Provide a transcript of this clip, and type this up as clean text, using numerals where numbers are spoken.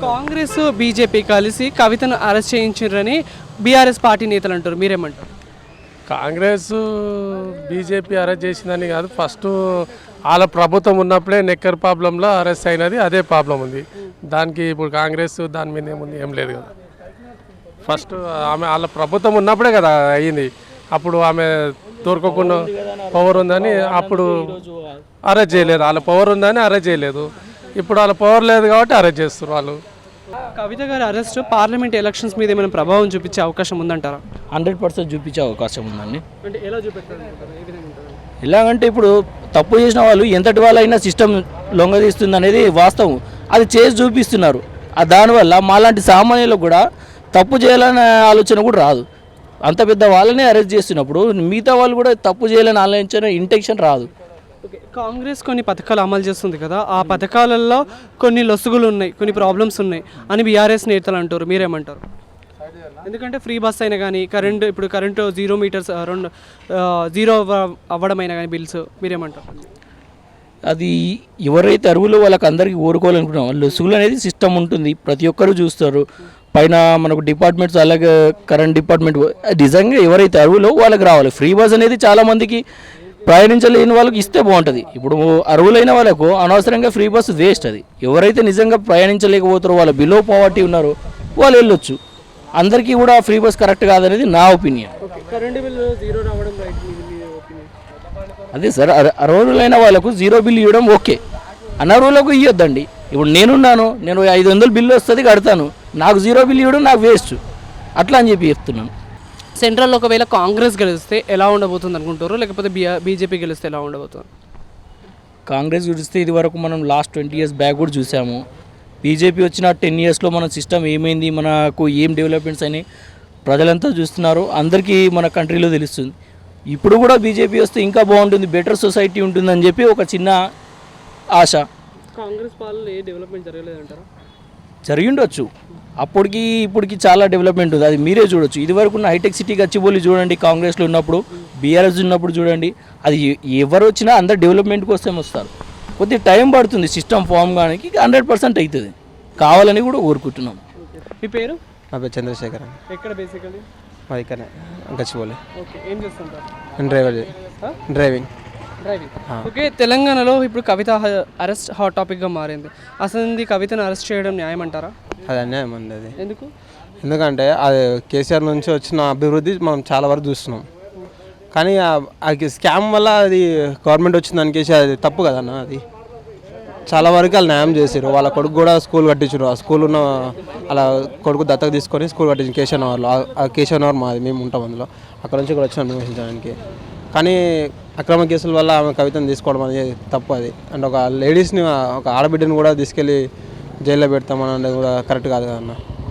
Congress BJP కలిసి కవితను arrest చేయించారని BRS party నేతలు అంటారు, మీరేమంటారు? కాంగ్రెస్ బీజేపీ అరెస్ట్ చేసిందని కాదు, ఫస్ట్ వాళ్ళ ప్రభుత్వం ఉన్నప్పుడే నెక్కర్ ప్రాబ్లంలో అరెస్ట్ అయినది, అదే ప్రాబ్లం ఉంది. దానికి ఇప్పుడు కాంగ్రెస్ దాని మీద ఏముంది, ఏం లేదు కదా. ఫస్ట్ ఆమె వాళ్ళ ప్రభుత్వం ఉన్నప్పుడే కదా అయ్యింది. అప్పుడు ఆమె దొరకకుండా పవర్ ఉందని అప్పుడు అరెస్ట్ చేయలేదు. వాళ్ళ పవర్ ఉందని అరెస్ట్ చేయలేదు. ఇప్పుడు వాళ్ళ పవర్ లేదు కాబట్టి అరెస్ట్ చేస్తారు వాళ్ళు. కవిత గారి అరెస్ట్ పార్లమెంట్ ఎలక్షన్స్ మీద ఏమైనా ప్రభావం చూపించే అవకాశం ఉందంటారా? 100% చూపించే అవకాశం ఉందండి. అంటే ఎలా చూపెట్టారు? ఎలాగంటే ఇప్పుడు తప్పు చేసిన వాళ్ళు ఎంతటి వాళ్ళైనా సిస్టమ్ లొంగదీస్తుంది అనేది వాస్తవం. అది చేసి చూపిస్తున్నారు. దానివల్ల మాలాంటి సామాన్యులకు కూడా తప్పు చేయాలనే ఆలోచన కూడా రాదు. అంత పెద్ద వాళ్ళని అరెస్ట్ చేస్తున్నప్పుడు మిగతా వాళ్ళు కూడా తప్పు చేయాలని ఆలోచించిన ఇంటెన్షన్ రాదు. ఓకే, కాంగ్రెస్ కొన్ని పథకాలు అమలు చేస్తుంది కదా, ఆ పథకాలలో కొన్ని లొసుగులు ఉన్నాయి, కొన్ని ప్రాబ్లమ్స్ ఉన్నాయి అని బీఆర్ఎస్ నేతలు అంటారు, మీరేమంటారు? ఎందుకంటే ఫ్రీ బస్ అయినా కానీ కరెంటు 0 మీటర్స్ జీరో అవ్వడమైనా కానీ బిల్స్, మీరేమంటారు? అది ఎవరైతే అరువులో వాళ్ళకి అందరికీ కోరుకోవాలనుకుంటున్నాం. లొసుగులు అనేది సిస్టమ్ ఉంటుంది, ప్రతి ఒక్కరు చూస్తారు. పైన మనకు డిపార్ట్మెంట్స్, అలాగే కరెంట్ డిపార్ట్మెంట్ నిజంగా ఎవరైతే అరువులో వాళ్ళకి రావాలి. ఫ్రీ బస్ అనేది చాలామందికి ప్రయాణించలేని వాళ్ళకి ఇస్తే బాగుంటుంది. ఇప్పుడు అరువులైన వాళ్ళకు అనవసరంగా ఫ్రీ బస్సు వేస్ట్. అది ఎవరైతే నిజంగా ప్రయాణించలేకపోతారో, వాళ్ళ బిలో పావర్టీ ఉన్నారో వాళ్ళు వెళ్ళొచ్చు. అందరికీ కూడా ఫ్రీ బస్ కరెక్ట్ కాదనేది నా ఒపీనియన్. అదే సార్, అర్హులైన వాళ్ళకు 0 బిల్లు ఇవ్వడం ఓకే, అనర్హులకు ఇవ్వద్దండి. ఇప్పుడు నేను 500 బిల్లు వస్తుంది కడతాను, నాకు 0 బిల్లు ఇవ్వడం నాకు వేస్ట్, అట్లా అని చెప్పి చెప్తున్నాను. సెంట్రల్లో ఒకవేళ కాంగ్రెస్ గెలిస్తే ఎలా ఉండబోతుంది అనుకుంటారు, లేకపోతే బీజేపీ గెలిస్తే ఎలా ఉండబోతుంది? కాంగ్రెస్ గెలిస్తే ఇది వరకు మనం లాస్ట్ 20 years బ్యాక్ కూడా చూసాము. బీజేపీ వచ్చిన 10 yearsలో మన సిస్టమ్ ఏమైంది, మనకు ఏం డెవలప్మెంట్స్ అని ప్రజలంతా చూస్తున్నారు. అందరికీ మన కంట్రీలో తెలుస్తుంది. ఇప్పుడు కూడా బీజేపీ వస్తే ఇంకా బాగుంటుంది, బెటర్ సొసైటీ ఉంటుందని చెప్పి ఒక చిన్న ఆశ. కాంగ్రెస్ పాలనలో ఏ డెవలప్మెంట్ జరగలేదంటారా? జరిగిండొచ్చు, అప్పటికి ఇప్పటికి చాలా డెవలప్మెంట్ ఉంది, అది మీరే చూడొచ్చు. ఇదివరకు ఉన్న హైటెక్ సిటీ గచ్చిబౌలి చూడండి, కాంగ్రెస్లో ఉన్నప్పుడు, బీఆర్ఎస్ ఉన్నప్పుడు చూడండి. అది ఎవరు వచ్చినా అందరు డెవలప్మెంట్ కోసం వస్తారు. కొద్దిగా టైం పడుతుంది సిస్టమ్ ఫామ్ కానీ, 100% అవుతుంది. కావాలని కూడా కోరుకుంటున్నాం. మీ పేరు? నా పేరు చంద్రశేఖర్. ఎక్కడ బేసికలీ? మాది ఇక్కడ గచ్చిబౌలి. ఓకే, ఏం చేస్తుంటారు? డ్రైవింగ్. ఓకే, తెలంగాణలో ఇప్పుడు కవిత అరెస్ట్ హాట్ టాపిక్గా మారింది. అసలు కవితను అరెస్ట్ చేయడం న్యాయం అంటారా? అది అన్యాయం ఉంది. అది ఎందుకు? ఎందుకంటే అది కేసీఆర్ నుంచి వచ్చిన అభివృద్ధి మనం చాలా వరకు చూస్తున్నాం. కానీ అది స్కామ్ వల్ల అది గవర్నమెంట్ వచ్చింది దానికి అది తప్పు కదన్న. అది చాలా వరకు వాళ్ళు న్యాయం చేశారు. వాళ్ళ కొడుకు కూడా స్కూల్ కట్టించారు. ఆ స్కూల్ ఉన్న అలా కొడుకు దత్తత తీసుకొని స్కూల్ కట్టించారు కేశవనగర్లో. ఆ కేశవనగర్ మాది, మేము ఉంటాం అందులో. అక్కడ నుంచి కూడా వచ్చాను అన్వేషించడానికి. కానీ అక్రమ కేసుల వల్ల ఆమె కవితను తీసుకోవడం అనేది తప్పు. అది అంటే ఒక లేడీస్ని, ఒక ఆడబిడ్డని కూడా తీసుకెళ్ళి జైల్లో పెడతామని అనేది కూడా కరెక్ట్ కాదు కదన్న.